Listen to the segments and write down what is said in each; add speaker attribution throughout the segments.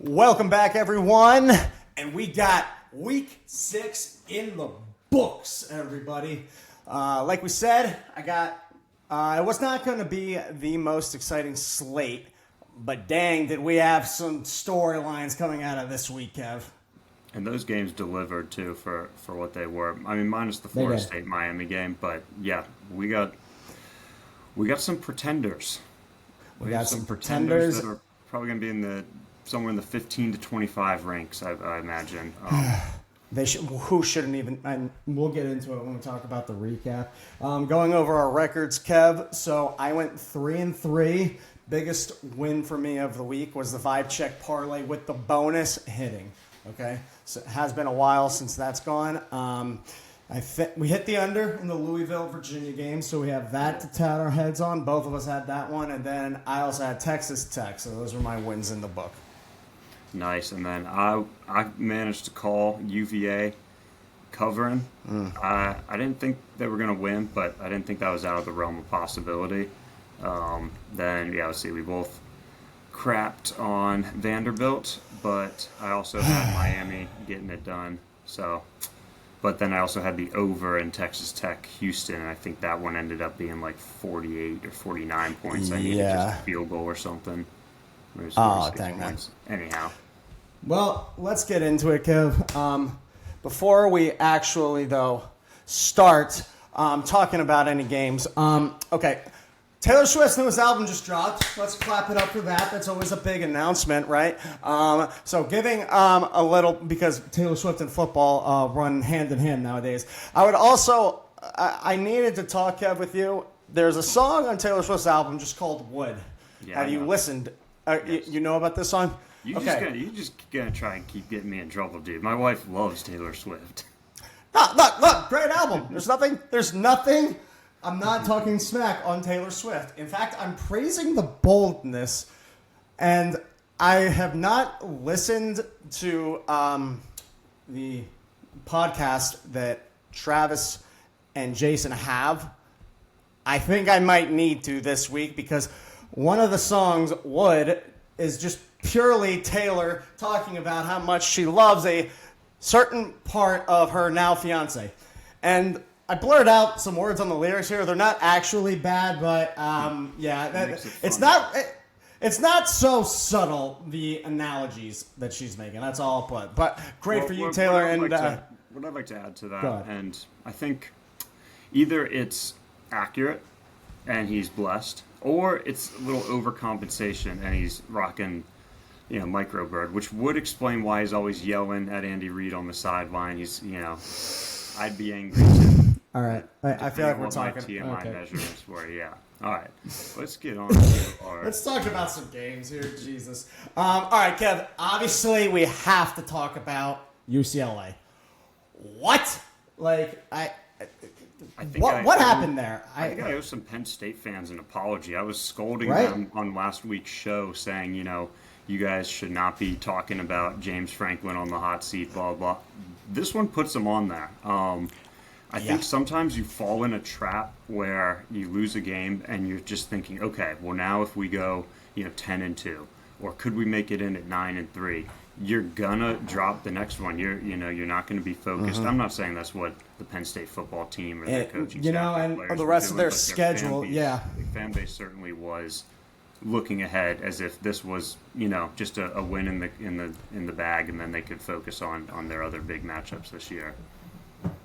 Speaker 1: Welcome back, everyone. And we got week 6 in the books, everybody. Like we said, it was not going to be the most exciting slate, but dang, did we have some storylines coming out of this week, Kev.
Speaker 2: And those games delivered, too, for what they were. I mean, minus the Florida State-Miami game, but yeah, we got some pretenders.
Speaker 1: We got some pretenders
Speaker 2: that are probably going to be somewhere in the 15 to 25 ranks, I imagine.
Speaker 1: Who shouldn't even, and we'll get into it when we talk about the recap. Going over our records, Kev, so I went 3-3. Biggest win for me of the week was the 5-check parlay with the bonus hitting. Okay, so it has been a while since that's gone. We hit the under in the Louisville, Virginia game, so we have that to tat our heads on. Both of us had that one, and then I also had Texas Tech, so those were my wins in the book.
Speaker 2: Nice, and then I managed to call UVA covering. I didn't think they were going to win, but I didn't think that was out of the realm of possibility. Let's see, we both crapped on Vanderbilt, but I also had Miami getting it done. So, but then I also had the over in Texas Tech Houston, and I think that one ended up being like 48 or 49 points. I needed just a field goal or something.
Speaker 1: Dang, man.
Speaker 2: Anyhow.
Speaker 1: Well, let's get into it, Kev. Before we actually, though, start talking about any games, okay, Taylor Swift's newest album just dropped. Let's clap it up for that. That's always a big announcement, right? So giving a little, because Taylor Swift and football run hand in hand nowadays. I would also, I needed to talk, Kev, with you. There's a song on Taylor Swift's album just called Wood. Yeah, have you listened? Yes. You know about this song?
Speaker 2: You're just gonna try and keep getting me in trouble, dude. My wife loves Taylor Swift.
Speaker 1: Look, great album. There's nothing. I'm not talking smack on Taylor Swift. In fact, I'm praising the boldness, and I have not listened to the podcast that Travis and Jason have. I think I might need to this week because one of the songs, Wood, is just purely Taylor talking about how much she loves a certain part of her now fiance. And I blurred out some words on the lyrics here. They're not actually bad, but it's not so subtle, the analogies that she's making. That's all I'll put. But great for you, Taylor.
Speaker 2: What I'd like to add to that, and I think either it's accurate and he's blessed, or it's a little overcompensation and he's rocking, microbird, which would explain why he's always yelling at Andy Reid on the sideline. I'd be angry too.
Speaker 1: All right, I feel like we're talking.
Speaker 2: My TMI measurements were, yeah. All right, let's get on to our.
Speaker 1: Let's talk about some games here, Jesus. All right, Kev. Obviously, we have to talk about UCLA. What? What happened there?
Speaker 2: I think I owe some Penn State fans an apology. I was scolding them on last week's show, saying, you guys should not be talking about James Franklin on the hot seat, blah, blah. This one puts him on there. I think sometimes you fall in a trap where you lose a game and you're just thinking, okay, well now if we go, 10-2, or could we make it in at 9-3? You're gonna drop the next one. You're not gonna be focused. I'm not saying that's what the Penn State football team or their coaching staff
Speaker 1: and the rest of their schedule.
Speaker 2: The fan base certainly was looking ahead as if this was, just a win in the bag, and then they could focus on their other big matchups this year.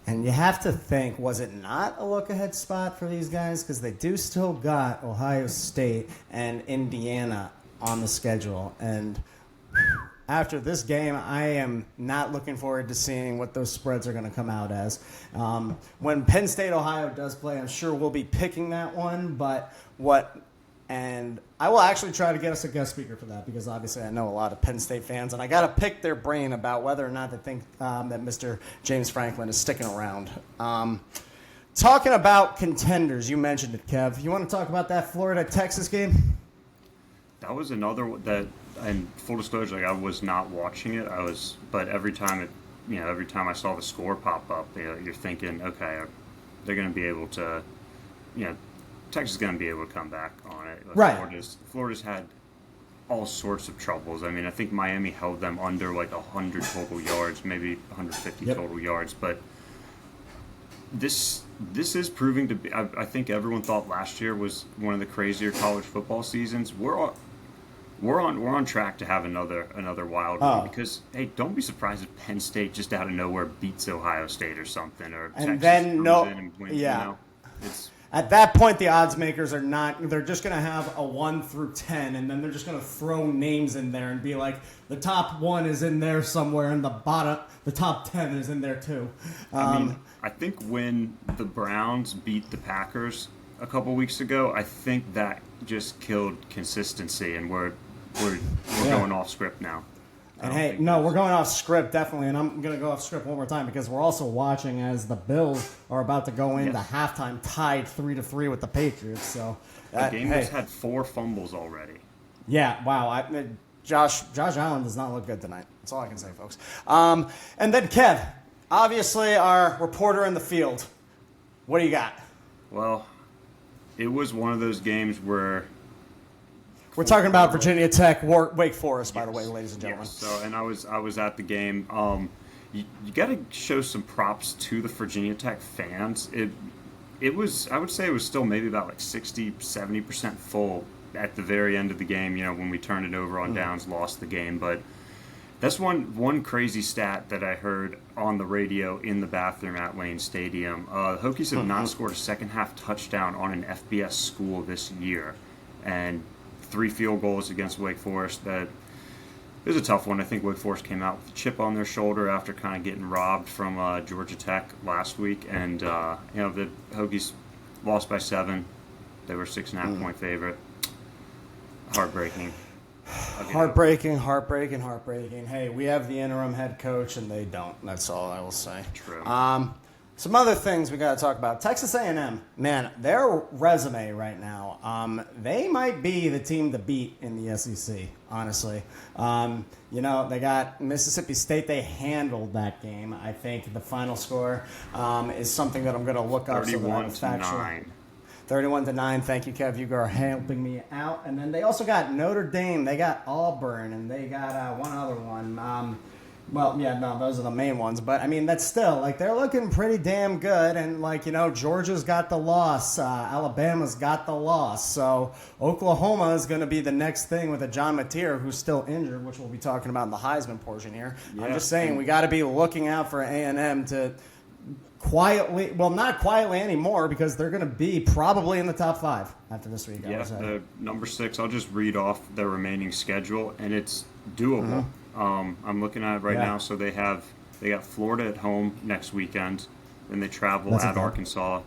Speaker 1: And you have to think, was it not a look-ahead spot for these guys? Because they do still got Ohio State and Indiana on the schedule. And after this game, I am not looking forward to seeing what those spreads are going to come out as. When Penn State, Ohio does play, I'm sure we'll be picking that one. And I will actually try to get us a guest speaker for that because obviously I know a lot of Penn State fans, and I got to pick their brain about whether or not they think that Mr. James Franklin is sticking around. Talking about contenders, you mentioned it, Kev. You want to talk about that Florida-Texas game?
Speaker 2: That was another one that, and full disclosure, I was not watching it. But every time I saw the score pop up, you're thinking, okay, they're going to be able to, Texas is going to be able to come back on it.
Speaker 1: Right.
Speaker 2: Florida's had all sorts of troubles. I mean, I think Miami held them under like 100 total yards, maybe 150 total yards, but this is proving to be. I think everyone thought last year was one of the crazier college football seasons. We're on track to have another wild one because hey, don't be surprised if Penn State just out of nowhere beats Ohio State or something, or
Speaker 1: and
Speaker 2: Texas
Speaker 1: then
Speaker 2: comes in and wins,
Speaker 1: yeah.
Speaker 2: You know? It's
Speaker 1: At that point, the odds makers are not. They're just going to have a 1 through 10, and then they're just going to throw names in there and be like, the top 1 is in there somewhere, and the top 10 is in there too.
Speaker 2: I mean, I think when the Browns beat the Packers a couple weeks ago, I think that just killed consistency, and we're going off script now.
Speaker 1: And hey, no, we're going off script, definitely. And I'm going to go off script one more time because we're also watching as the Bills are about to go into halftime tied 3-3 with the Patriots. So
Speaker 2: the game has had 4 fumbles already.
Speaker 1: Yeah, wow. Josh Allen does not look good tonight. That's all I can say, folks. And then Kev, obviously our reporter in the field. What do you got?
Speaker 2: Well, it was one of those games where
Speaker 1: we're talking about Virginia Tech, Wake Forest, by the way, ladies and gentlemen.
Speaker 2: Yes. So, and I was at the game. You got to show some props to the Virginia Tech fans. It was, I would say, it was still maybe about like 60-70% full at the very end of the game. You know, when we turned it over on downs, lost the game. But that's one crazy stat that I heard on the radio in the bathroom at Lane Stadium. The Hokies have not scored a second half touchdown on an FBS school this year, and 3 field goals against Wake Forest. That it was a tough one. I think Wake Forest came out with a chip on their shoulder after kind of getting robbed from Georgia Tech last week, and the Hokies lost by 7. They were 6.5 point favorite. Heartbreaking.
Speaker 1: Heartbreaking. Hey, we have the interim head coach, and they don't. That's all I will say.
Speaker 2: True.
Speaker 1: Some other things we got to talk about. Texas A&M, man, their resume right now, they might be the team to beat in the SEC, honestly. They got Mississippi State. They handled that game. I think the final score is something that I'm going to look up.
Speaker 2: 31-9.
Speaker 1: 31-9. Thank you, Kev. You are helping me out. And then they also got Notre Dame. They got Auburn, and they got one other one. Those are the main ones. But, I mean, that's still, they're looking pretty damn good. And, Georgia's got the loss. Alabama's got the loss. So, Oklahoma is going to be the next thing with a John Mateer who's still injured, which we'll be talking about in the Heisman portion here. Yeah. I'm just saying we got to be looking out for A&M to quietly, well, not quietly anymore because they're going to be probably in the top 5 after this week.
Speaker 2: Yeah, number 6, I'll just read off their remaining schedule, and it's doable. I'm looking at it right now. So they got Florida at home next weekend, then they travel at Arkansas.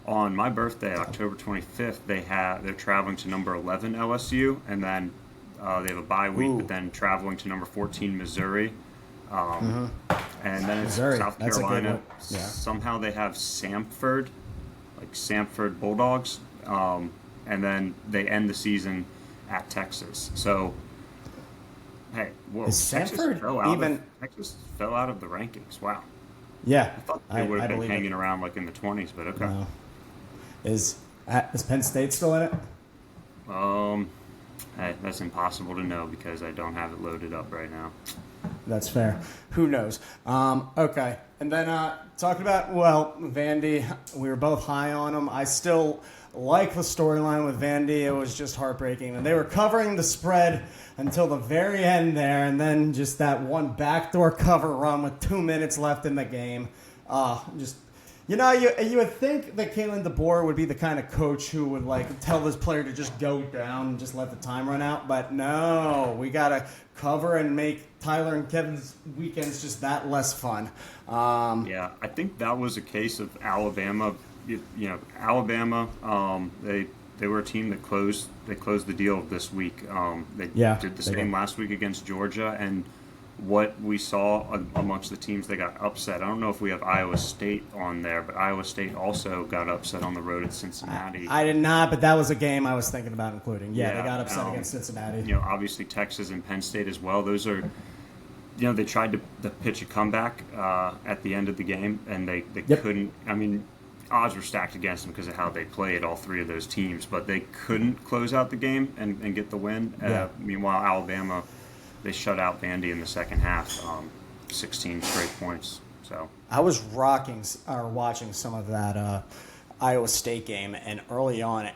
Speaker 2: On my birthday, October 25th, they're traveling to number 11 LSU, and then they have a bye week, but then traveling to number 14 Missouri. And then it's
Speaker 1: Missouri.
Speaker 2: South Carolina. Somehow they have Samford Bulldogs, and then they end the season at Texas. So, hey, whoa! Texas fell out of the rankings. Wow.
Speaker 1: Yeah,
Speaker 2: I thought they would have been hanging around in the 20s, but okay.
Speaker 1: No. Is Penn State still in it?
Speaker 2: That's impossible to know because I don't have it loaded up right now.
Speaker 1: That's fair. Who knows? Okay. And then talking about, Vandy, we were both high on him. I still like the storyline with Vandy. It was just heartbreaking. And they were covering the spread until the very end there, and then just that one backdoor cover run with 2 minutes left in the game. You would think that Kalen DeBoer would be the kind of coach who would tell this player to just go down and just let the time run out. But no, we got to cover and make Tyler and Kevin's weekends just that less fun.
Speaker 2: I think that was a case of Alabama. Alabama, they were a team that closed the deal this week. They did the same last week against Georgia, and what we saw amongst the teams that got upset. I don't know if we have Iowa State on there, but Iowa State also got upset on the road at Cincinnati.
Speaker 1: I did not, but that was a game I was thinking about including. Yeah, they got upset against Cincinnati.
Speaker 2: Obviously Texas and Penn State as well. Those are, they tried to pitch a comeback at the end of the game, and they couldn't. I mean, odds were stacked against them because of how they played, all three of those teams, but they couldn't close out the game and get the win.
Speaker 1: Yeah.
Speaker 2: Meanwhile, Alabama, they shut out Vandy in the second half, 16 straight points. So
Speaker 1: I was watching some of that Iowa State game, and early on,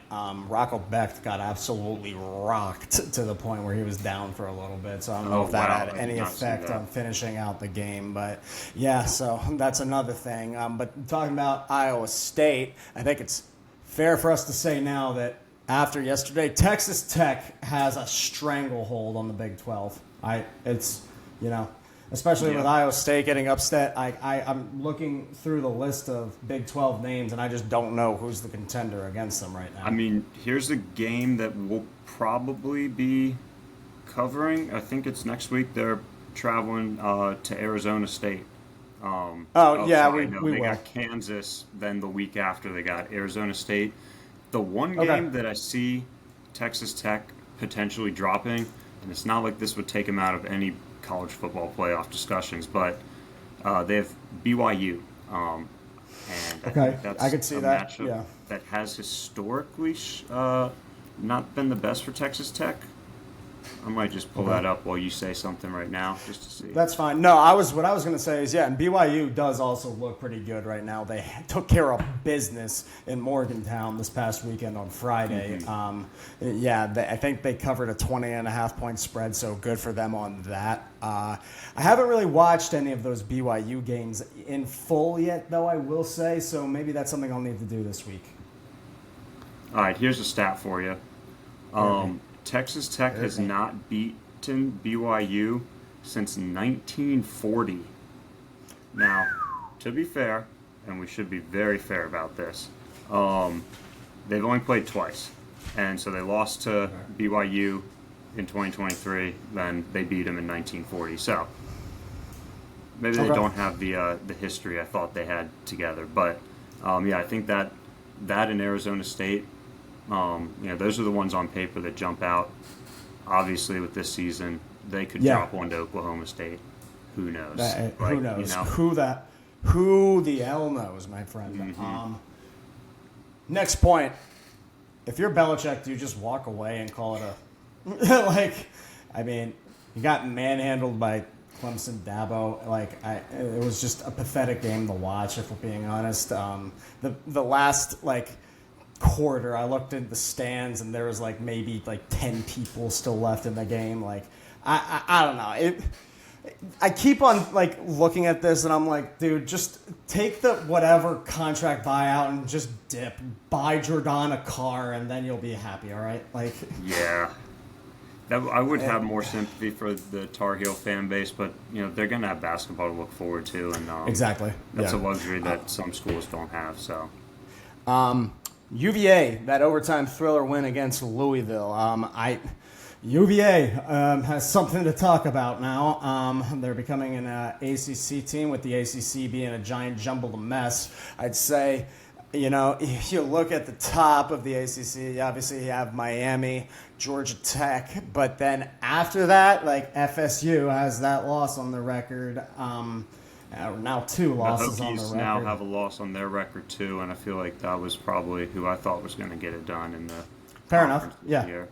Speaker 1: Rocco Becht got absolutely rocked to the point where he was down for a little bit. So I don't know if that had any effect on finishing out the game. But yeah, so that's another thing. But talking about Iowa State, I think it's fair for us to say now that after yesterday, Texas Tech has a stranglehold on the Big 12. Especially with Iowa State getting upset, I'm looking through the list of Big 12 names, and I just don't know who's the contender against them right now.
Speaker 2: I mean, here's a game that we'll probably be covering. I think it's next week. They're traveling to Arizona State.
Speaker 1: We
Speaker 2: They
Speaker 1: will.
Speaker 2: got Kansas, then the week after they got Arizona State. The one game that I see Texas Tech potentially dropping, and it's not like this would take them out of any college football playoff discussions, but they have BYU, and I think that's
Speaker 1: I could see
Speaker 2: a
Speaker 1: that.
Speaker 2: matchup that has historically not been the best for Texas Tech. I might just pull that up while you say something right now, just to see.
Speaker 1: That's fine. No, what I was going to say is, and BYU does also look pretty good right now. They took care of business in Morgantown this past weekend on Friday.
Speaker 2: Mm-hmm.
Speaker 1: I think they covered a 20.5-point spread, so good for them on that. I haven't really watched any of those BYU games in full yet, though, I will say, so maybe that's something I'll need to do this week.
Speaker 2: All right, here's a stat for you. Texas Tech has not beaten BYU since 1940. Now, to be fair, and we should be very fair about this, they've only played twice. And so they lost to BYU in 2023, then they beat them in 1940. So maybe they don't have the history I thought they had together. But, I think that in Arizona State, those are the ones on paper that jump out. Obviously, with this season, they could drop one to Oklahoma State. Who knows?
Speaker 1: Who knows? Who the hell knows, my friend?
Speaker 2: Mm-hmm.
Speaker 1: Next point. If you're Belichick, do you just walk away and call it you got manhandled by Clemson Dabo. It was just a pathetic game to watch, if we're being honest. The last quarter, I looked at the stands and there was maybe 10 people still left in the game. I don't know. I keep on looking at this and I'm like, dude, just take the whatever contract buyout and just dip. Buy Jordan a car and then you'll be happy, all right?
Speaker 2: Yeah. I would have more sympathy for the Tar Heel fan base, but they're going to have basketball to look forward to, and
Speaker 1: exactly.
Speaker 2: That's a luxury that some schools don't have. So,
Speaker 1: UVA, that overtime thriller win against Louisville. UVA has something to talk about now. They're becoming an ACC team, with the ACC being a giant jumbled mess. I'd say, if you look at the top of the ACC, obviously you have Miami, Georgia Tech, but then after that, FSU has that loss on the record. Now 2 losses on the record.
Speaker 2: The Hokies now have a loss on their record too, and I feel like that was probably who I thought was going to get it done in the
Speaker 1: fair enough. Yeah,
Speaker 2: year.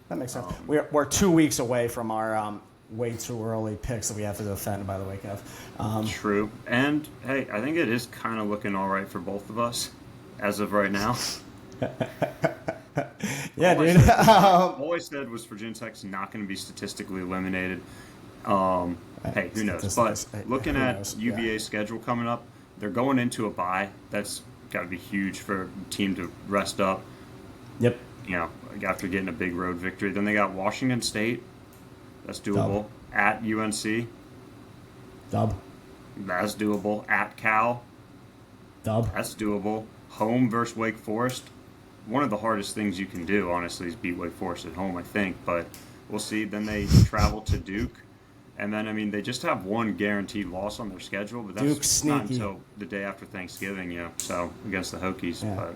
Speaker 1: That makes sense. We're 2 weeks away from our way too early picks that we have to defend. By the way, Kev.
Speaker 2: True, and hey, I think it is kind of looking all right for both of us as of right now.
Speaker 1: Yeah, dude.
Speaker 2: All I said was Virginia Tech's not going to be statistically eliminated. Hey, who knows? But looking at UVA's schedule coming up, they're going into a bye. That's got to be huge for a team to rest up.
Speaker 1: Yep.
Speaker 2: After getting a big road victory. Then they got Washington State. That's doable. At UNC.
Speaker 1: Dub.
Speaker 2: That's doable. At Cal.
Speaker 1: Dub.
Speaker 2: That's doable. Home versus Wake Forest. One of the hardest things you can do, honestly, is beat Wake Forest at home, I think. But we'll see. Then they travel to Duke. And then, they just have one guaranteed loss on their schedule, but that's not until the day after Thanksgiving, so against the Hokies.
Speaker 1: Yeah.
Speaker 2: But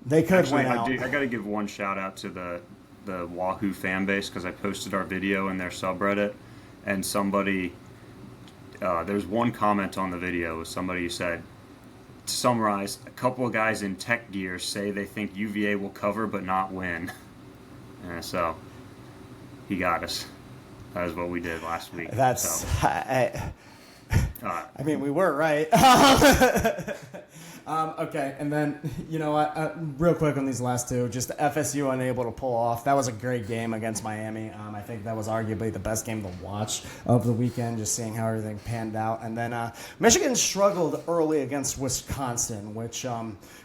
Speaker 1: they could win out.
Speaker 2: I got to give one shout out to the Wahoo fan base, because I posted our video in their subreddit, and somebody, there's one comment on the video, somebody said, to summarize, a couple of guys in tech gear say they think UVA will cover but not win. So he got us. That is what we did last week.
Speaker 1: I mean, we were right. Okay, and then, you know what, real quick on these last two, just FSU unable to pull off. That was a great game against Miami. I think that was arguably the best game to watch of the weekend, just seeing how everything panned out. And then Michigan struggled early against Wisconsin, which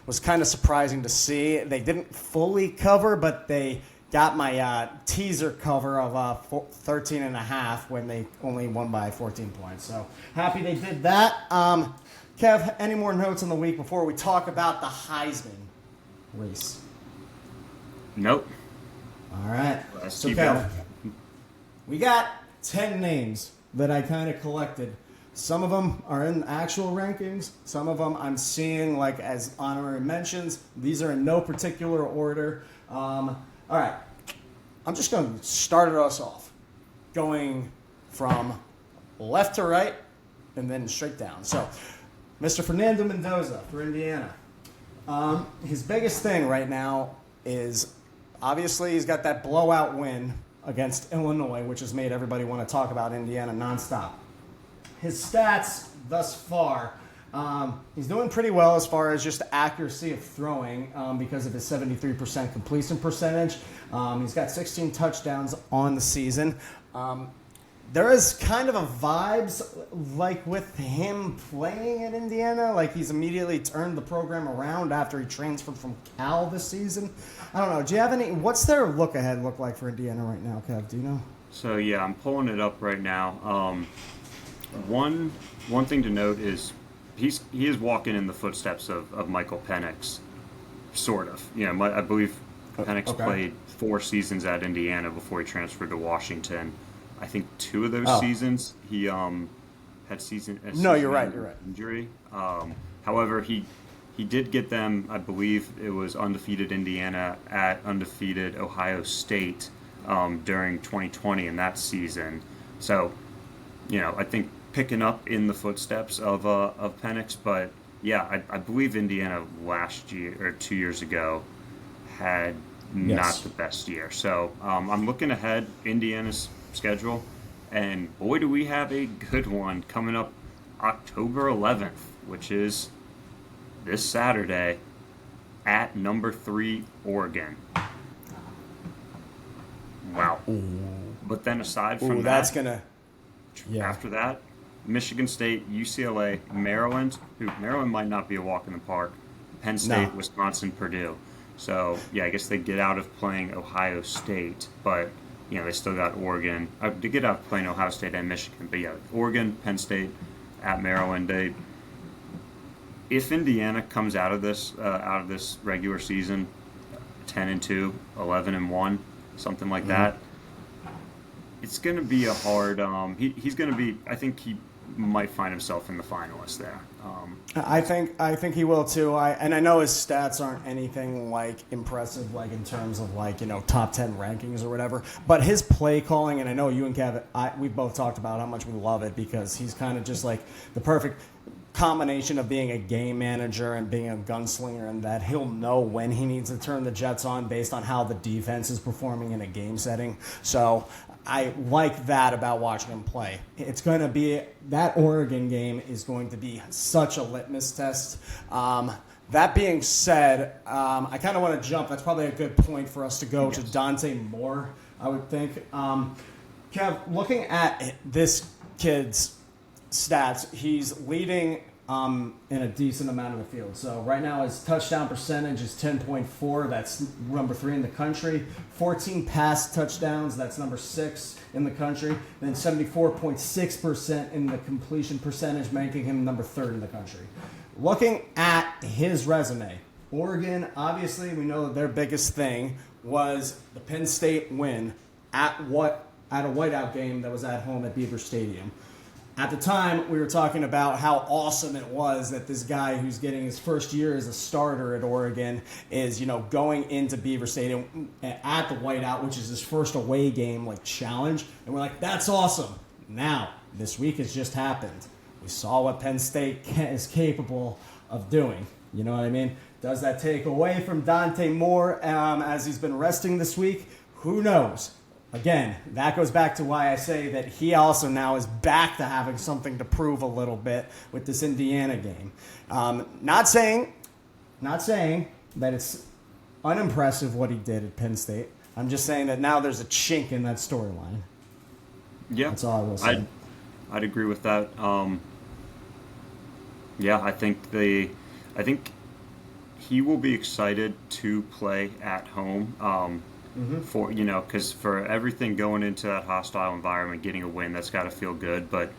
Speaker 1: was kind of surprising to see. They didn't fully cover, but they got my teaser cover of 13.5 when they only won by 14 points. So happy they did that. Kev, any more notes on the week before we talk about the Heisman race?
Speaker 2: Nope.
Speaker 1: All right.
Speaker 2: Let's
Speaker 1: keep going. We got 10 names that I kind of collected. Some of them are in actual rankings. Some of them I'm seeing like as honorary mentions. These are in no particular order. All right. I'm just going to start us off, going from left to right and then straight down. So, Mr. Fernando Mendoza for Indiana. His biggest thing right now is obviously he's got that blowout win against Illinois, which has made everybody want to talk about Indiana nonstop. His stats thus far, he's doing pretty well as far as just accuracy of throwing because of his 73% completion percentage. He's got 16 touchdowns on the season. There is kind of a vibes like with him playing at Indiana, like he's immediately turned the program around after he transferred from Cal this season. I don't know. Do you have any? What's their look ahead look like for Indiana right now, Kev? Do you know?
Speaker 2: So yeah, I'm pulling it up right now. One thing to note is he is walking in the footsteps of Michael Penix, sort of. Yeah, I believe Penix played 4 seasons at Indiana before he transferred to Washington. I think 2 of those seasons he had season.
Speaker 1: No, you're right. You're right.
Speaker 2: Injury. However, he did get them. I believe it was undefeated Indiana at undefeated Ohio State during 2020 in that season. So, I think picking up in the footsteps of Penix. But yeah, I believe Indiana last year or 2 years ago had not the best year. So I'm looking ahead Indiana's schedule, and boy, do we have a good one coming up October 11th, which is this Saturday at number 3 Oregon. Wow. Ooh. But then aside from after that, Michigan State, UCLA, Maryland, who Maryland might not be a walk in the park, Penn State, Wisconsin, Purdue. So, yeah, I guess they get out of playing Ohio State, but they still got Oregon. They get out of playing Ohio State and Michigan. But, yeah, Oregon, Penn State, at Maryland. If Indiana comes out of this regular season 10-2, 11-1, something like that, it's going to be a hard. He's going to be. I think he might find himself in the finalists there.
Speaker 1: I think he will too. I know his stats aren't anything like impressive, like in terms of like top 10 rankings or whatever. But his play calling, and I know you and Kev, we both talked about how much we love it because he's kind of just like the perfect combination of being a game manager and being a gunslinger, and that he'll know when he needs to turn the Jets on based on how the defense is performing in a game setting. So I like that about watching him play. It's going to be that Oregon game is going to be such a litmus test. That being said, I kind of want to jump. That's probably a good point for us to go to Dante Moore, I would think. Kev, looking at this kid's stats, he's leading in a decent amount of the field. So right now his touchdown percentage is 10.4. That's number 3 in the country. 14 pass touchdowns. That's number 6 in the country. Then 74.6% in the completion percentage, making him number 3rd in the country. Looking at his resume, Oregon, obviously we know that their biggest thing was the Penn State win at a whiteout game that was at home at Beaver Stadium. At the time, we were talking about how awesome it was that this guy who's getting his first year as a starter at Oregon is, going into Beaver Stadium at the whiteout, which is his first away game, challenge. And we're like, that's awesome. Now, this week has just happened. We saw what Penn State is capable of doing. You know what I mean? Does that take away from Dante Moore as he's been resting this week? Who knows? Again, that goes back to why I say that he also now is back to having something to prove a little bit with this Indiana game. Not saying that it's unimpressive what he did at Penn State. I'm just saying that now there's a chink in that storyline.
Speaker 2: Yeah,
Speaker 1: that's all I will say.
Speaker 2: I'd agree with that. I think he will be excited to play at home. For because for everything going into that hostile environment, getting a win, that's got to feel good. But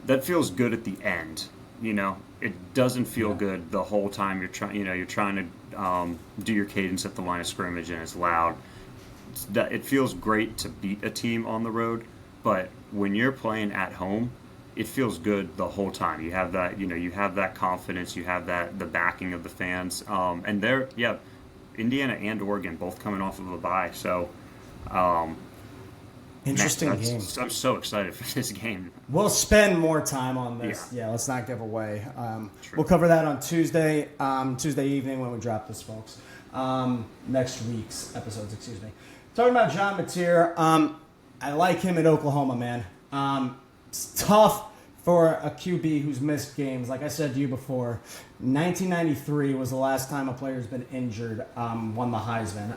Speaker 2: that feels good at the end. It doesn't feel good the whole time you're trying. You're trying to do your cadence at the line of scrimmage, and it's loud. It feels great to beat a team on the road, but when you're playing at home, it feels good the whole time. You have that, you have that confidence, you have the backing of the fans, and Indiana and Oregon both coming off of a bye, so
Speaker 1: interesting game.
Speaker 2: I'm so excited for this game.
Speaker 1: We'll spend more time on this. Yeah, let's not give away. We'll cover that on Tuesday evening when we drop this, folks. Next week's episodes, excuse me. Talking about John Mateer, I like him at Oklahoma, man. It's tough for a QB who's missed games. Like I said to you before, 1993 was the last time a player's been injured, won the Heisman.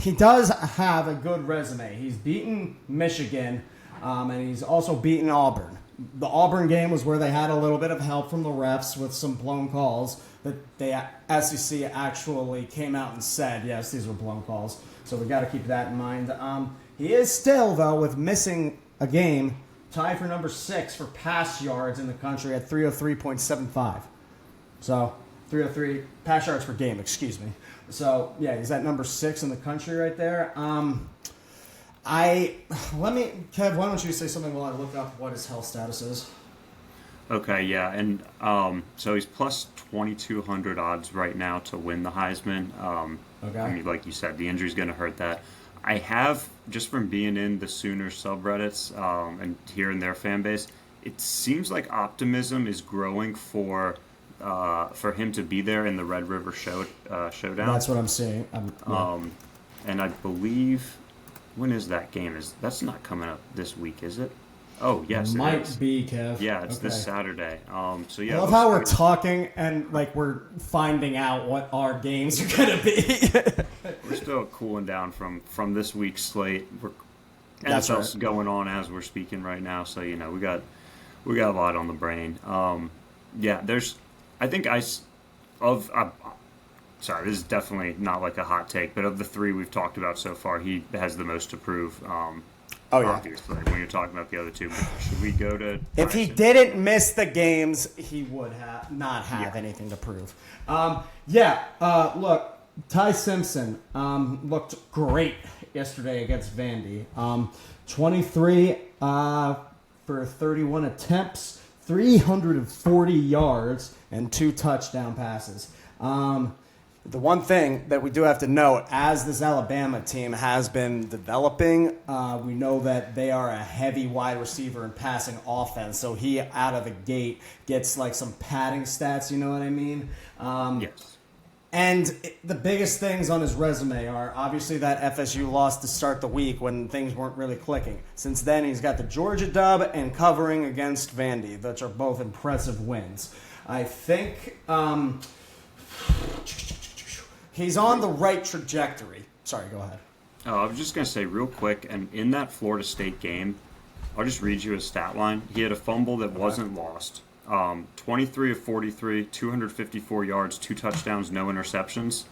Speaker 1: He does have a good resume. He's beaten Michigan, and he's also beaten Auburn. The Auburn game was where they had a little bit of help from the refs with some blown calls that the SEC actually came out and said, yes, these were blown calls. So we got to keep that in mind. He is still, though, with missing a game, tied for number 6 for pass yards in the country at 303.75. So 303 pass yards per game, excuse me. So, yeah, he's at number 6 in the country right there. Kev, why don't you say something while I look up what his health status is?
Speaker 2: Okay, yeah, and so he's plus 2,200 odds right now to win the Heisman.
Speaker 1: Okay.
Speaker 2: I mean, like you said, the injury's going to hurt that. I have, just from being in the Sooner subreddits and hearing their fan base, it seems like optimism is growing for him to be there in the Red River Showdown.
Speaker 1: That's what I'm seeing.
Speaker 2: And I believe, when is that game? That's not coming up this week, is it? Oh, yes, it
Speaker 1: might
Speaker 2: is.
Speaker 1: be, Kev.
Speaker 2: Yeah, it's this Saturday. So yeah,
Speaker 1: I love how we're talking and like we're finding out what our games are gonna be.
Speaker 2: We're still cooling down from this week's slate.
Speaker 1: That's
Speaker 2: NFL's
Speaker 1: right.
Speaker 2: going on as we're speaking right now, so we got a lot on the brain. Sorry, this is definitely not like a hot take, but of the 3 we've talked about so far, he has the most to prove. Obviously, when you're talking about the other 2. But should we go to...
Speaker 1: If he didn't miss the games, he would not have anything to prove. Look, Ty Simpson looked great yesterday against Vandy. 23 for 31 attempts, 340 yards, and 2 touchdown passes. The one thing that we do have to note, as this Alabama team has been developing, we know that they are a heavy wide receiver and passing offense. So he, out of the gate, gets like some padding stats, you know what I mean?
Speaker 2: Yes.
Speaker 1: And the biggest things on his resume are obviously that FSU loss to start the week when things weren't really clicking. Since then, he's got the Georgia dub and covering against Vandy, which are both impressive wins. I think... he's on the right trajectory. Sorry, go ahead.
Speaker 2: Oh, I was just going to say real quick, and in that Florida State game, I'll just read you his stat line. He had a fumble that wasn't lost. 23 of 43, 254 yards, 2 touchdowns, no interceptions.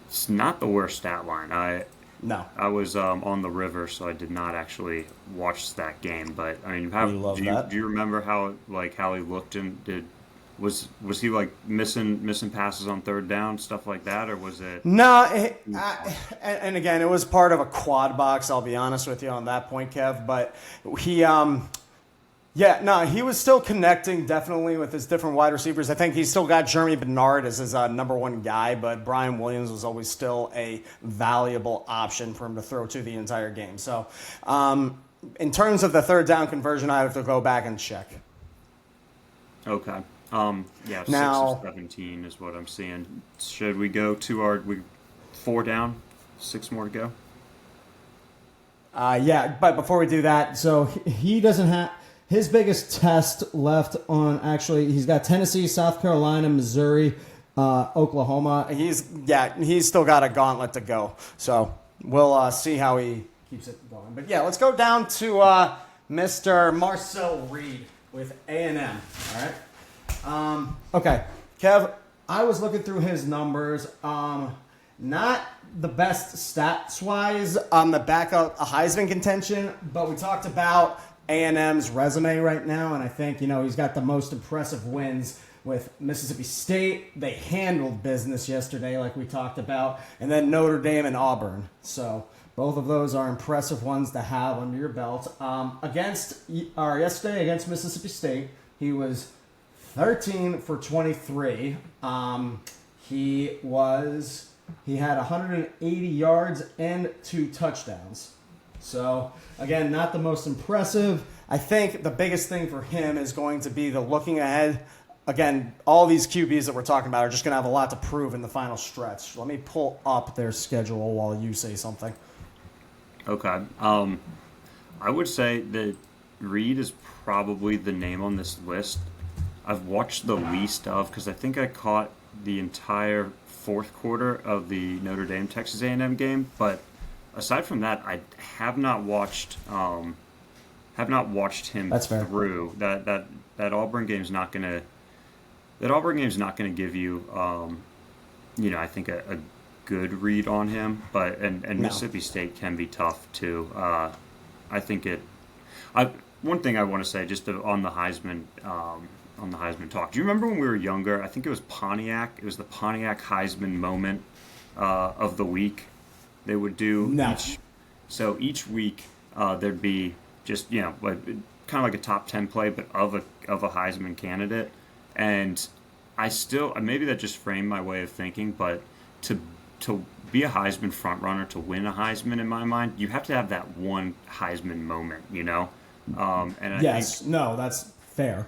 Speaker 2: It's not the worst stat line.
Speaker 1: No.
Speaker 2: I was on the river, so I did not actually watch that game. But I mean, do you remember how he looked and did? Was he like missing passes on third down, stuff like that, or was it?
Speaker 1: No, and again, it was part of a quad box. I'll be honest with you on that point, Kev. But he was still connecting definitely with his different wide receivers. I think he's still got Jeremy Bernard as his number 1 guy, but Brian Williams was always still a valuable option for him to throw to the entire game. So, in terms of the third down conversion, I have to go back and check.
Speaker 2: Okay. Yeah,
Speaker 1: Now,
Speaker 2: 6 of 17 is what I'm seeing. Should we go to we 4 down, 6 more to go?
Speaker 1: yeah, but before we do that, so he doesn't have his biggest test left on. Actually, he's got Tennessee, South Carolina, Missouri, Oklahoma. He's still got a gauntlet to go. So we'll see how he keeps it going. But yeah, let's go down to Mr. Marcel Reed with A&M. All right. Okay, Kev, I was looking through his numbers. Not the best stats-wise on the back of a Heisman contention, but we talked about A&M's resume right now, and I think, he's got the most impressive wins with Mississippi State. They handled business yesterday, like we talked about, and then Notre Dame and Auburn. So both of those are impressive ones to have under your belt. Yesterday against Mississippi State, he was 13 for 23. He had 180 yards and 2 touchdowns. So, again, not the most impressive. I think the biggest thing for him is going to be the looking ahead. Again, all these QBs that we're talking about are just going to have a lot to prove in the final stretch. Let me pull up their schedule while you say something.
Speaker 2: Okay. I would say that Reed is probably the name on this list I've watched the least of, because I think I caught the entire fourth quarter of the Notre Dame Texas A&M game. But aside from that, I have not watched him
Speaker 1: That's fair.
Speaker 2: through. That Auburn game's not gonna give you I think a good read on him. But and
Speaker 1: No.
Speaker 2: Mississippi State can be tough too. I think one thing I want to say just on the Heisman. On the Heisman talk. Do you remember when we were younger? I think it was Pontiac. It was the Pontiac Heisman moment of the week. They would do each week there'd be just like kind of like a top 10 play, but of a Heisman candidate. And I still maybe that just framed my way of thinking, but to be a Heisman frontrunner, to win a Heisman in my mind, you have to have that one Heisman moment, And
Speaker 1: that's fair.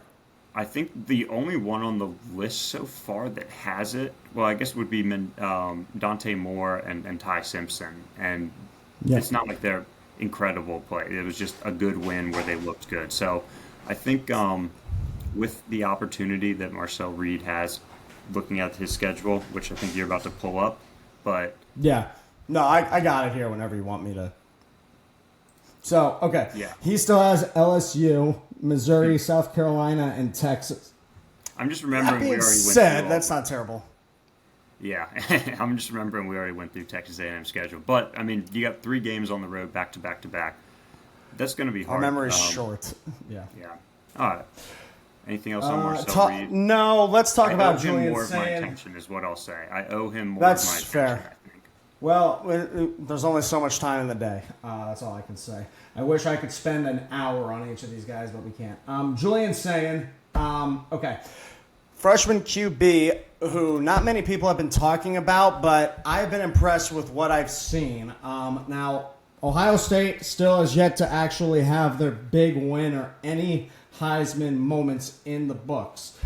Speaker 2: I think the only one on the list so far that has it, well, I guess would be Dante Moore and Ty Simpson. And It's not like they're incredible play. It was just a good win where they looked good. So I think with the opportunity that Marcel Reed has, looking at his schedule, which I think you're about to pull up, but...
Speaker 1: Yeah. No, I got it here whenever you want me to. So, okay.
Speaker 2: Yeah.
Speaker 1: He still has LSU, Missouri, South Carolina, and Texas.
Speaker 2: I'm just remembering
Speaker 1: that being
Speaker 2: we already went
Speaker 1: said,
Speaker 2: through
Speaker 1: that's not terrible.
Speaker 2: Yeah. I'm just remembering we already went through Texas A&M schedule. But, I mean, you got 3 games on the road back to back to back. That's going to be hard.
Speaker 1: Our memory's short. Yeah.
Speaker 2: Yeah. All right. Anything else on Marcel Reed?
Speaker 1: No, let's talk about
Speaker 2: Julian
Speaker 1: Julian
Speaker 2: more
Speaker 1: Saying.
Speaker 2: of my attention is what I'll say. I owe him more
Speaker 1: That's
Speaker 2: of my attention,
Speaker 1: fair.
Speaker 2: I think.
Speaker 1: Well, there's only so much time in the day. That's all I can say. I wish I could spend an hour on each of these guys, but we can't. Julian Saying, okay. Freshman QB, who not many people have been talking about, but I've been impressed with what I've seen. Now, Ohio State still has yet to actually have their big win or any Heisman moments in the books.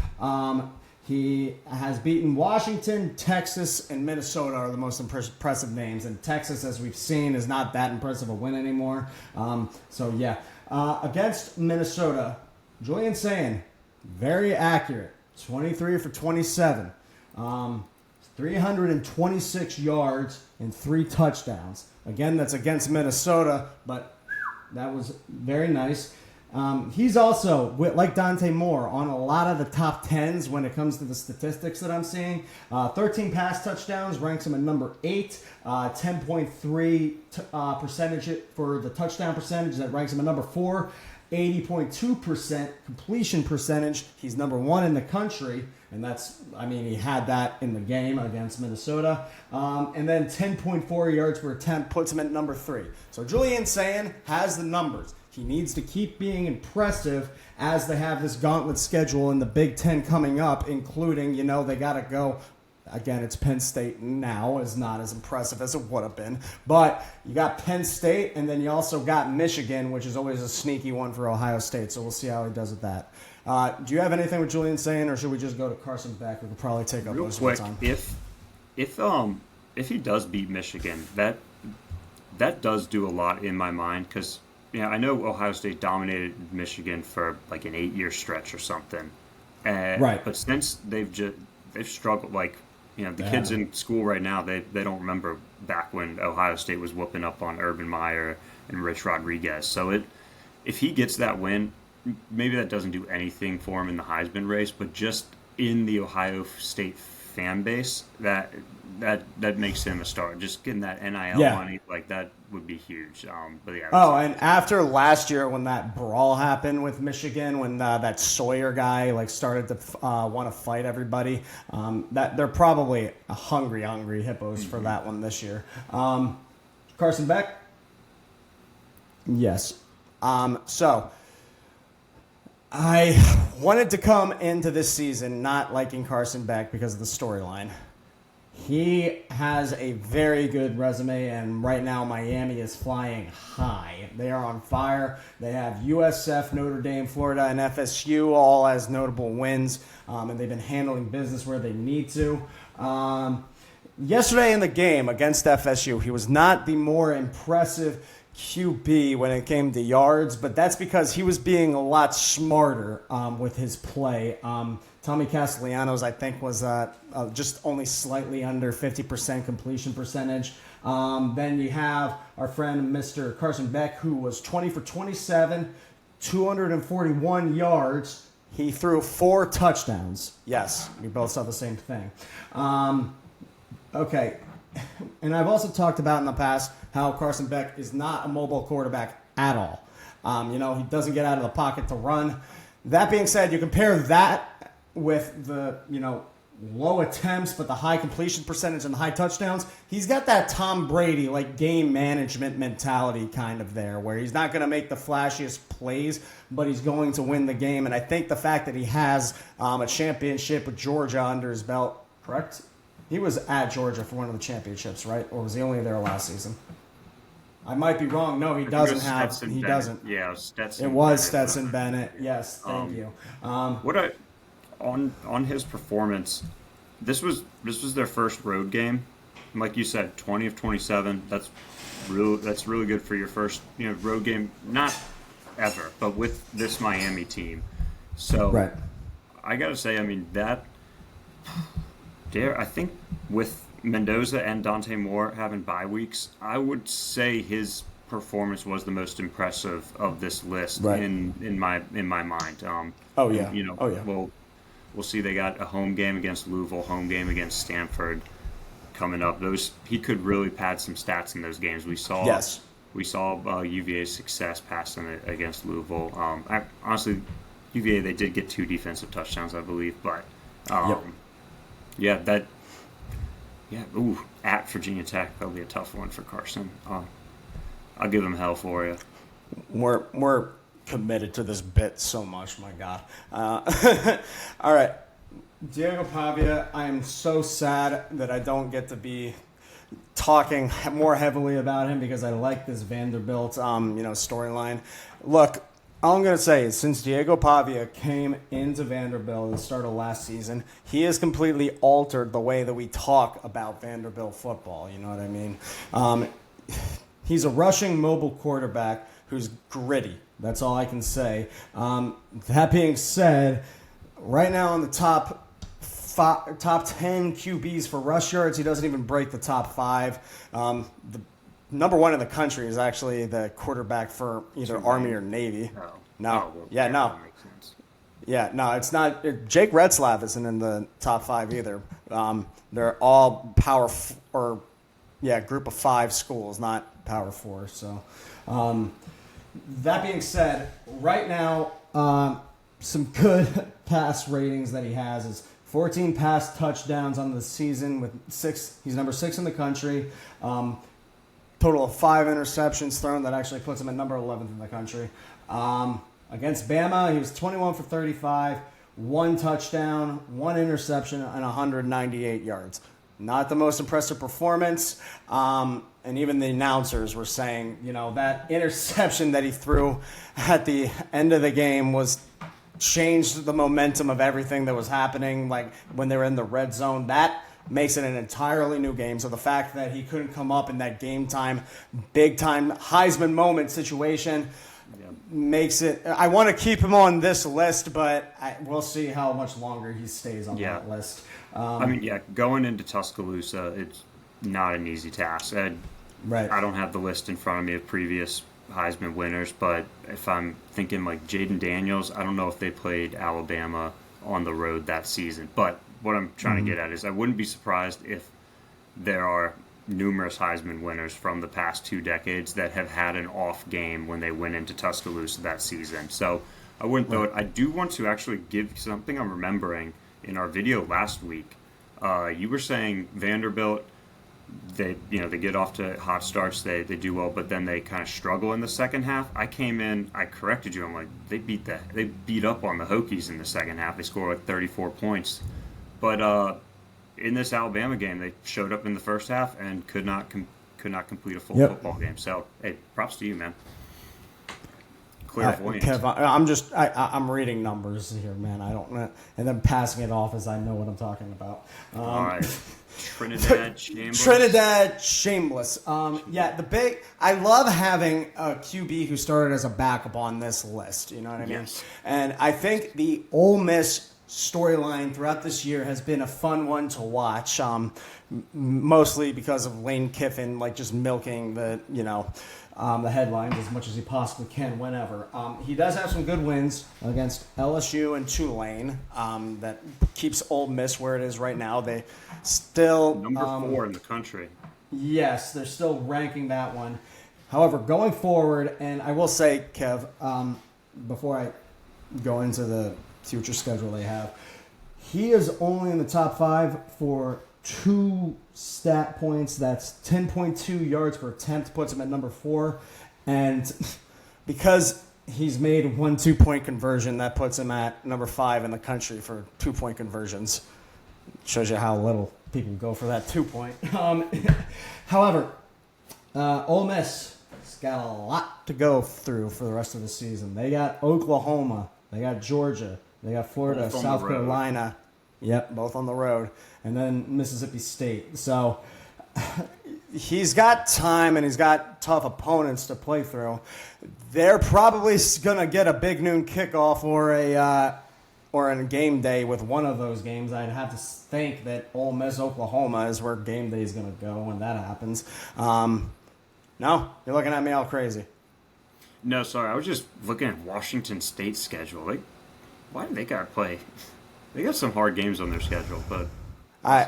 Speaker 1: He has beaten Washington, Texas, and Minnesota are the most impressive names. And Texas, as we've seen, is not that impressive a win anymore. Against Minnesota, Julian Saying, very accurate. 23 for 27. 326 yards and 3 touchdowns. Again, that's against Minnesota, but that was very nice. He's also, like Dante Moore, on a lot of the top 10s when it comes to the statistics that I'm seeing. 13 pass touchdowns ranks him at number 8. 10.3 percentage for the touchdown percentage, that ranks him at number 4. 80.2% completion percentage. He's number 1 in the country, and he had that in the game against Minnesota. And then 10.4 yards per attempt puts him at number 3. So Julian Saying has the numbers. He needs to keep being impressive as they have this gauntlet schedule in the Big Ten coming up, including, they got to go. Again, it's Penn State now. Is not as impressive as it would have been. But you got Penn State, and then you also got Michigan, which is always a sneaky one for Ohio State. So we'll see how he does with that. Do you have anything with Julian saying, or should we just go to Carson Beck? We could probably take up
Speaker 2: Real
Speaker 1: most of the
Speaker 2: quick,
Speaker 1: time.
Speaker 2: if he does beat Michigan, that does do a lot in my mind because I know Ohio State dominated Michigan for like an 8-year stretch or something,
Speaker 1: Right.
Speaker 2: but since they've struggled, like the kids in school right now, they don't remember back when Ohio State was whooping up on Urban Meyer and Rich Rodriguez. So if he gets that win, maybe that doesn't do anything for him in the Heisman race, but just in the Ohio State fan base, that makes him a star. Just getting that NIL money, like that would be huge. But yeah.
Speaker 1: And after last year when that brawl happened with Michigan, when that Sawyer guy like started to want to fight everybody, that they're probably hungry hippos for that one this year. Carson Beck? Yes. So I wanted to come into this season not liking Carson Beck because of the storyline. He has a very good resume, and right now Miami is flying high. They are on fire. They have USF, Notre Dame, Florida, and FSU all as notable wins, and they've been handling business where they need to. Yesterday in the game against FSU, he was not the more impressive QB when it came to yards, but that's because he was being a lot smarter with his play. Tommy Castellanos, I think, was just only slightly under 50% completion percentage. Then you have our friend Mr. Carson Beck, who was 20 for 27, 241 yards. He threw 4 touchdowns. Yes, we both saw the same thing. Okay. And I've also talked about in the past how Carson Beck is not a mobile quarterback at all. He doesn't get out of the pocket to run. That being said, you compare that with the, low attempts but the high completion percentage and the high touchdowns. He's got that Tom Brady, like, game management mentality kind of there, where he's not going to make the flashiest plays, but he's going to win the game. And I think the fact that he has a championship with Georgia under his belt, correct? He was at Georgia for one of the championships, right? Or was he only there last season? I might be wrong. No, he doesn't have. He
Speaker 2: Bennett.
Speaker 1: doesn't.
Speaker 2: Yeah, it was Stetson.
Speaker 1: It was Stetson Bennett. Yes, thank you.
Speaker 2: On his performance, this was their first road game. Like you said, 20 of 27. That's really good for your first road game. Not ever, but with this Miami team. So
Speaker 1: right.
Speaker 2: I gotta say, I think with Mendoza and Dante Moore having bye weeks, I would say his performance was the most impressive of this list in my mind. We'll see. They got a home game against Louisville, home game against Stanford coming up. He could really pad some stats in those games. We saw UVA's success passing it against Louisville. Honestly, UVA, they did get 2 defensive touchdowns, I believe, but. At Virginia Tech, that'll be a tough one for Carson. I'll give him hell for you.
Speaker 1: We're committed to this bit so much, my God. All right, Diego Pavia. I am so sad that I don't get to be talking more heavily about him because I like this Vanderbilt, storyline. Look. All I'm going to say is since Diego Pavia came into Vanderbilt at the start of last season, he has completely altered the way that we talk about Vanderbilt football. You know what I mean? He's a rushing mobile quarterback who's gritty. That's all I can say. That being said, right now on the top 10 QBs for rush yards, he doesn't even break the top 5. The number 1 in the country is actually the quarterback for either Army or Navy. No. It's not. Jake Retzlaff isn't in the top 5 either. They're all group of 5 schools, not Power 4. So, that being said, right now, some good pass ratings that he has is 14 pass touchdowns on the season with 6. He's number 6 in the country. Total of 5 interceptions thrown. That actually puts him at number 11th in the country. Against Bama, he was 21 for 35, 1 touchdown, 1 interception, and 198 yards. Not the most impressive performance. And even the announcers were saying, that interception that he threw at the end of the game was changed the momentum of everything that was happening. Like when they were in the red zone, that makes it an entirely new game. So the fact that he couldn't come up in that game time, big time Heisman moment situation makes it. I want to keep him on this list, but we'll see how much longer he stays on that list.
Speaker 2: Going into Tuscaloosa, it's not an easy task.
Speaker 1: Right.
Speaker 2: I don't have the list in front of me of previous Heisman winners, but if I'm thinking like Jaden Daniels, I don't know if they played Alabama on the road that season. But what I'm trying to get at is I wouldn't be surprised if there are numerous Heisman winners from the past 2 decades that have had an off game when they went into Tuscaloosa that season. So I wouldn't throw it. I do want to actually give something I'm remembering in our video last week. You were saying Vanderbilt, they get off to hot starts, they do well, but then they kind of struggle in the second half. I came in, I corrected you. I'm like, they beat up on the Hokies in the second half. They scored like 34 points, but in this Alabama game, they showed up in the first half and could not complete a full football game. So hey, props to you, man. Clairvoyance.
Speaker 1: Kev, I'm reading numbers here, man. I don't know, and then passing it off as I know what I'm talking about.
Speaker 2: All right. Trinidad
Speaker 1: Shameless. I love having a QB who started as a backup on this list. You know what I mean?
Speaker 2: Yes.
Speaker 1: And I think the Ole Miss storyline throughout this year has been a fun one to watch. Mostly because of Lane Kiffin, like just milking the headlines as much as he possibly can whenever. He does have some good wins against LSU and Tulane that keeps Ole Miss where it is right now. They still
Speaker 2: number 4 in the country.
Speaker 1: Yes, they're still ranking that one. However, going forward, and I will say, Kev, before I go into the future schedule they have, he is only in the top 5 for 2 stat points. That's 10.2 yards per attempt, puts him at number 4. And because he's made 1 2-point conversion, that puts him at number 5 in the country for 2-point conversions. Shows you how little people go for that 2-point. However, Ole Miss has got a lot to go through for the rest of the season. They got Oklahoma, they got Georgia, they got Florida, South Carolina. Yep, both on the road. And then Mississippi State. So he's got time and he's got tough opponents to play through. They're probably going to get a big noon kickoff or a game day with one of those games. I'd have to think that Ole Miss, Oklahoma is where game day is going to go when that happens. No, you're looking at me all crazy.
Speaker 2: No, sorry. I was just looking at Washington State's schedule. Why do they got to play? They got some hard games on their schedule, but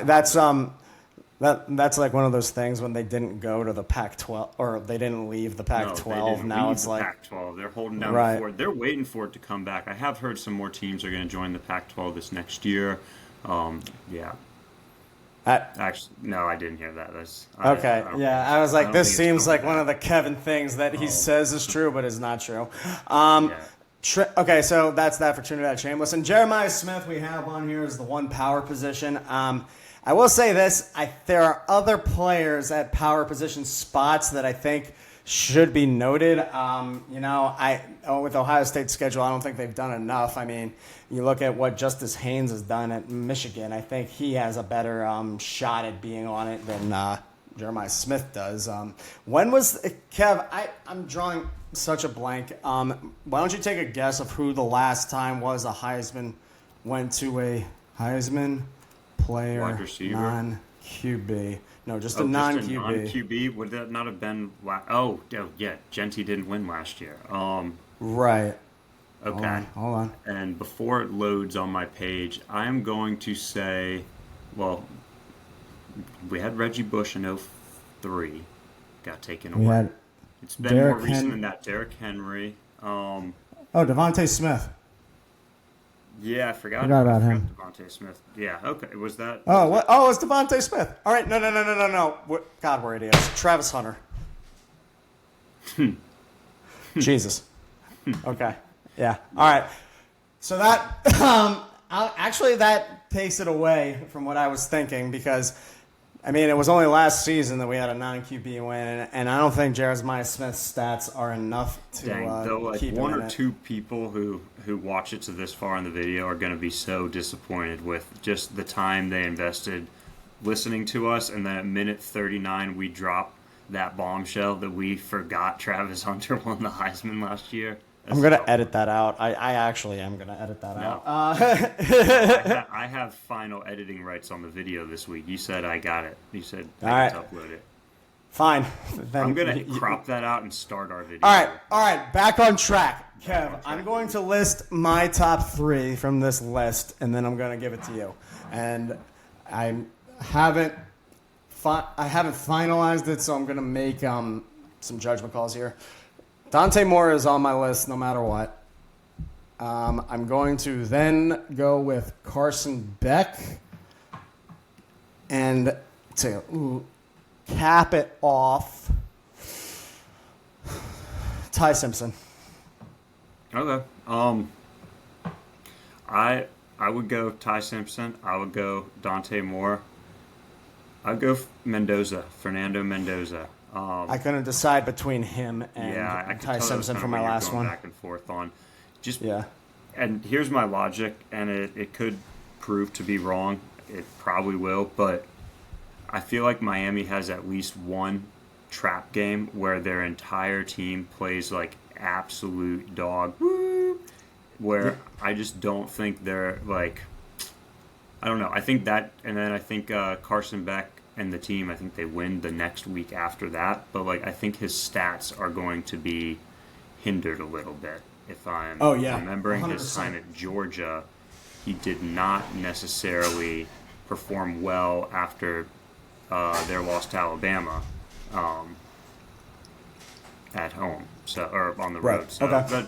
Speaker 1: that's like one of those things when they didn't go to the Pac-12 or they didn't leave the Pac-12. Now it's like
Speaker 2: Pac-12. They're holding down the fort. They're waiting for it to come back. I have heard some more teams are going to join the Pac-12 this next year. Actually, no, I didn't hear that.
Speaker 1: Okay. I was like, this seems like one of the Kevin things that he says is true, but is not true. Okay, so that's that for Trinidad Shameless. And Jeremiah Smith we have on here is the one power position. I will say this. There are other players at power position spots that I think should be noted. With Ohio State's schedule, I don't think they've done enough. I mean, you look at what Justice Haynes has done at Michigan. I think he has a better shot at being on it than Jeremiah Smith does. When was Kev? I'm drawing such a blank. Why don't you take a guess of who the last time was a Heisman went to a Heisman player non-QB? No, just a non-QB.
Speaker 2: Non-QB? Would that not have been? Genty didn't win last year.
Speaker 1: Right.
Speaker 2: Okay.
Speaker 1: Hold on.
Speaker 2: And before it loads on my page, I'm going to say, well, we had Reggie Bush in 2003, got taken away. It's been more recent than that. Derrick Henry.
Speaker 1: Devontae Smith.
Speaker 2: Yeah, I forgot
Speaker 1: about him.
Speaker 2: Devontae Smith. Yeah, okay. Was that?
Speaker 1: It's Devontae Smith. All right, no. God, we're idiots. Travis Hunter. Jesus. Okay. Yeah. All right. So that actually that takes it away from what I was thinking because I mean, it was only last season that we had a non-QB win, and I don't think Jeremiah Smith's stats are enough to
Speaker 2: Though, like,
Speaker 1: keep
Speaker 2: one
Speaker 1: him
Speaker 2: or
Speaker 1: in
Speaker 2: two people who watch it to this far in the video are going to be so disappointed with just the time they invested listening to us, and then at minute 39 we drop that bombshell that we forgot Travis Hunter won the Heisman last year.
Speaker 1: I'm going to edit that out. I actually am going to edit that
Speaker 2: No.
Speaker 1: out.
Speaker 2: I have final editing rights on the video this week. You said I got it. You said
Speaker 1: All
Speaker 2: I
Speaker 1: right.
Speaker 2: get to upload it.
Speaker 1: Fine. Then
Speaker 2: I'm going to crop that out and start our video.
Speaker 1: All right, back on track. Kev, I'm going to list my top 3 from this list, and then I'm going to give it to you. And I haven't finalized it, so I'm going to make some judgment calls here. Dante Moore is on my list no matter what. I'm going to then go with Carson Beck. And to cap it off, Ty Simpson.
Speaker 2: Okay. I would go Ty Simpson. I would go Dante Moore. I'd go Fernando Mendoza.
Speaker 1: I couldn't decide between him and
Speaker 2: I could
Speaker 1: Ty
Speaker 2: tell
Speaker 1: Simpson
Speaker 2: that's
Speaker 1: for
Speaker 2: kind
Speaker 1: my
Speaker 2: of what you're
Speaker 1: last
Speaker 2: going
Speaker 1: one.
Speaker 2: back and forth on. Just
Speaker 1: Yeah.
Speaker 2: And here's my logic, and it could prove to be wrong. It probably will, but I feel like Miami has at least one trap game where their entire team plays like absolute dog. Where I just don't think they're like, I don't know. I think that, and then I think Carson Beck and the team, I think they win the next week after that. But like, I think his stats are going to be hindered a little bit. If I'm remembering
Speaker 1: 100%.
Speaker 2: his time at Georgia, he did not necessarily perform well after their loss to Alabama at home, or on the road.
Speaker 1: Right.
Speaker 2: So
Speaker 1: Okay.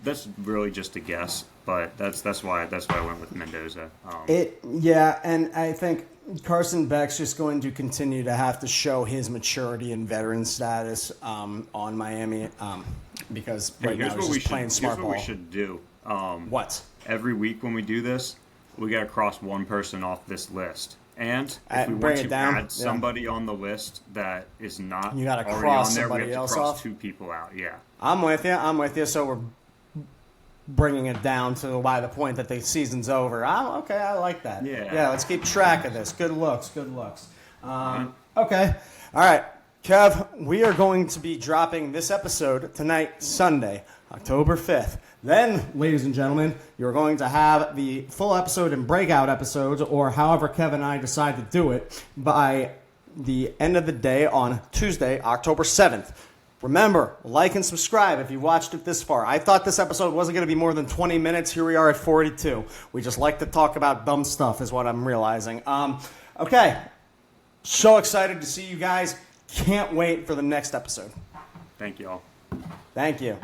Speaker 2: that's really just a guess, but that's why I went with Mendoza.
Speaker 1: And I think Carson Beck's just going to continue to have to show his maturity and veteran status on Miami because right now he's just playing smart ball.
Speaker 2: Here's what we should do.
Speaker 1: What?
Speaker 2: Every week when we do this, we got to cross one person off this list. And if we
Speaker 1: bring
Speaker 2: want
Speaker 1: it
Speaker 2: to
Speaker 1: down,
Speaker 2: add somebody on the list that is not
Speaker 1: You gotta
Speaker 2: already
Speaker 1: cross
Speaker 2: on there, we
Speaker 1: somebody
Speaker 2: have to
Speaker 1: else
Speaker 2: cross
Speaker 1: off?
Speaker 2: 2 people out. Yeah.
Speaker 1: I'm with you. So we're bringing it down to by the point that the season's over. Okay, I like that.
Speaker 2: Yeah.
Speaker 1: Let's keep track of this. Good looks. Okay. All right. Kev, we are going to be dropping this episode tonight, Sunday, October 5th. Then, ladies and gentlemen, you're going to have the full episode and breakout episodes, or however Kev and I decide to do it, by the end of the day on Tuesday, October 7th. Remember, like and subscribe if you watched it this far. I thought this episode wasn't going to be more than 20 minutes. Here we are at 42. We just like to talk about dumb stuff is what I'm realizing. Okay. So excited to see you guys. Can't wait for the next episode.
Speaker 2: Thank you all.
Speaker 1: Thank you.